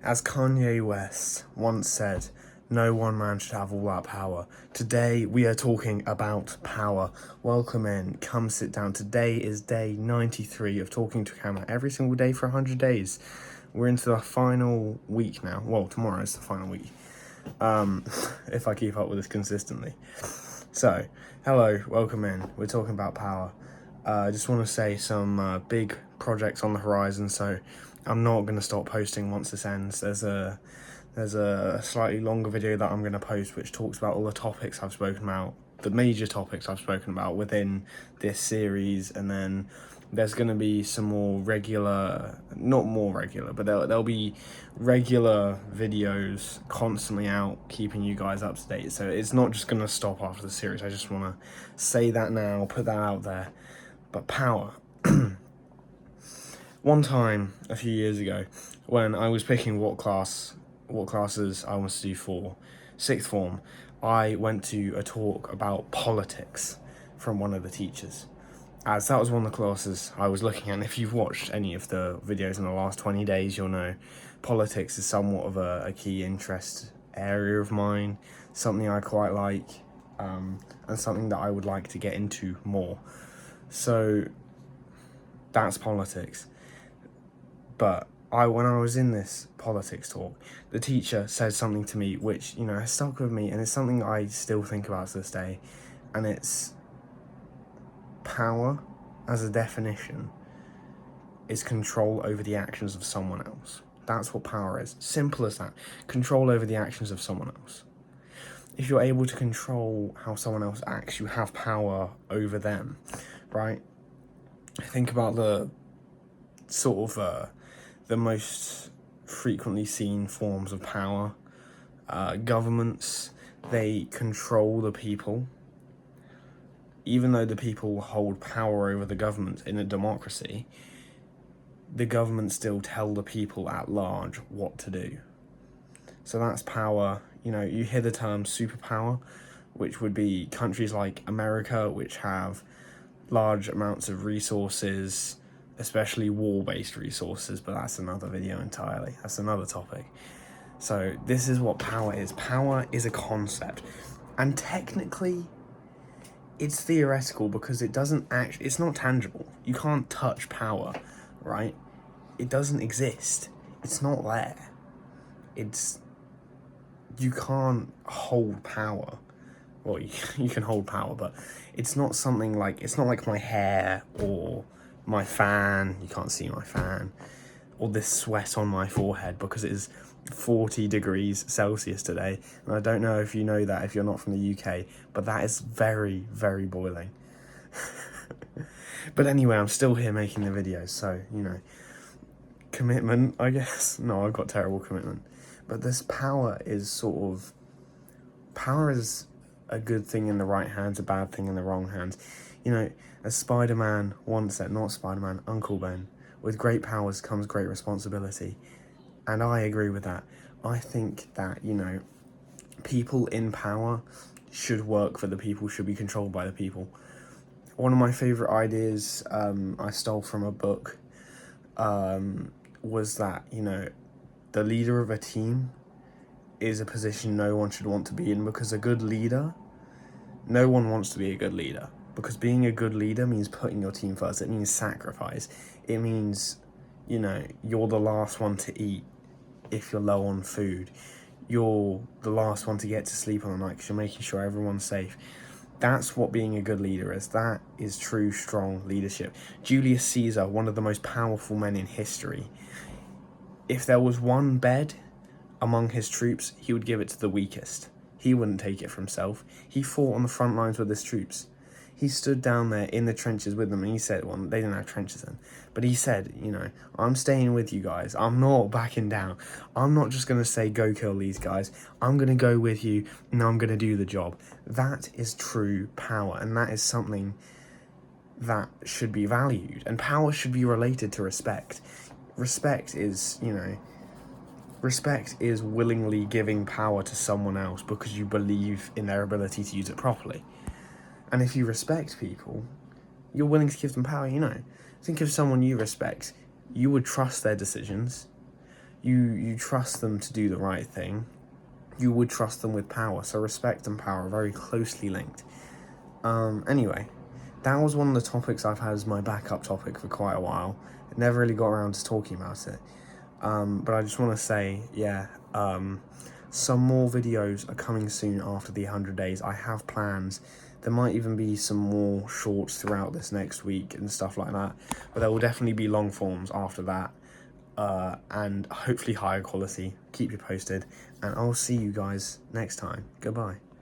As Kanye West once said, no one man should have all that power. Today we are talking about power. Welcome in, come sit down. Today is day 93 of Talking to Camera every single day for 100 days. We're into the final week now. Well, tomorrow is the final week. If I keep up with this consistently. So, hello, welcome in. We're talking about power. I just want to say some big projects on the horizon, so I'm not going to stop posting once this ends. There's a slightly longer video that I'm going to post which talks about all the topics I've spoken about, the major topics I've spoken about within this series, and then there's going to be some more regular, not more regular, but there'll be regular videos constantly out, keeping you guys up to date. So it's not just going to stop after the series. I just want to say that now, put that out there. But power. One time, a few years ago, when I was picking what classes I wanted to do for sixth form, I went to a talk about politics from one of the teachers, as that was one of the classes I was looking at. And if you've watched any of the videos in the last 20 days, you'll know politics is somewhat of a key interest area of mine, something I quite like, and something that I would like to get into more. So that's politics. But when I was in this politics talk, the teacher said something to me which, has stuck with me, and it's something I still think about to this day, and it's power, as a definition, is control over the actions of someone else. That's what power is. Simple as that. Control over the actions of someone else. If you're able to control how someone else acts, you have power over them, right? Think about the sort of the most frequently seen forms of power. Governments, they control the people. Even though the people hold power over the government in a democracy, the government still tell the people at large what to do. So that's power. You hear the term superpower, which would be countries like America, which have large amounts of resources, especially war-based resources, but that's another video entirely. That's another topic. So this is what power is. Power is a concept, and technically it's theoretical because it's not tangible. You can't touch power, right? It doesn't exist. It's not there. You can't hold power. Well, you can hold power, but it's not like my hair or my fan. You can't see my fan, or this sweat on my forehead, because it is 40 degrees Celsius today, and I don't know if you know that if you're not from the UK, but that is very, very boiling. But anyway, I'm still here making the videos, so commitment, I guess. No, I've got terrible commitment. But this power is a good thing in the right hands, a bad thing in the wrong hands. As Spider-Man once said, not Spider-Man, Uncle Ben, with great powers comes great responsibility. And I agree with that. I think that, people in power should work for the people, should be controlled by the people. One of my favourite ideas I stole from a book was that, the leader of a team is a position no one should want to be in, because no one wants to be a good leader. Because being a good leader means putting your team first. It means sacrifice. It means, you're the last one to eat if you're low on food. You're the last one to get to sleep on the night because you're making sure everyone's safe. That's what being a good leader is. That is true, strong leadership. Julius Caesar, one of the most powerful men in history, if there was one bed among his troops, he would give it to the weakest. He wouldn't take it for himself. He fought on the front lines with his troops. He stood down there in the trenches with them, and he said, well, they didn't have trenches then, but he said, I'm staying with you guys. I'm not backing down. I'm not just going to say, go kill these guys. I'm going to go with you, and I'm going to do the job. That is true power, and that is something that should be valued, and power should be related to respect. Respect is willingly giving power to someone else because you believe in their ability to use it properly. And if you respect people, you're willing to give them power, Think of someone you respect. You would trust their decisions. you trust them to do the right thing, you would trust them with power. So respect and power are very closely linked. Anyway, that was one of the topics I've had as my backup topic for quite a while. I never really got around to talking about it. But I just want to say, some more videos are coming soon after the 100 days. I have plans. There might even be some more shorts throughout this next week and stuff like that. But there will definitely be long forms after that. And hopefully higher quality. Keep you posted. And I'll see you guys next time. Goodbye.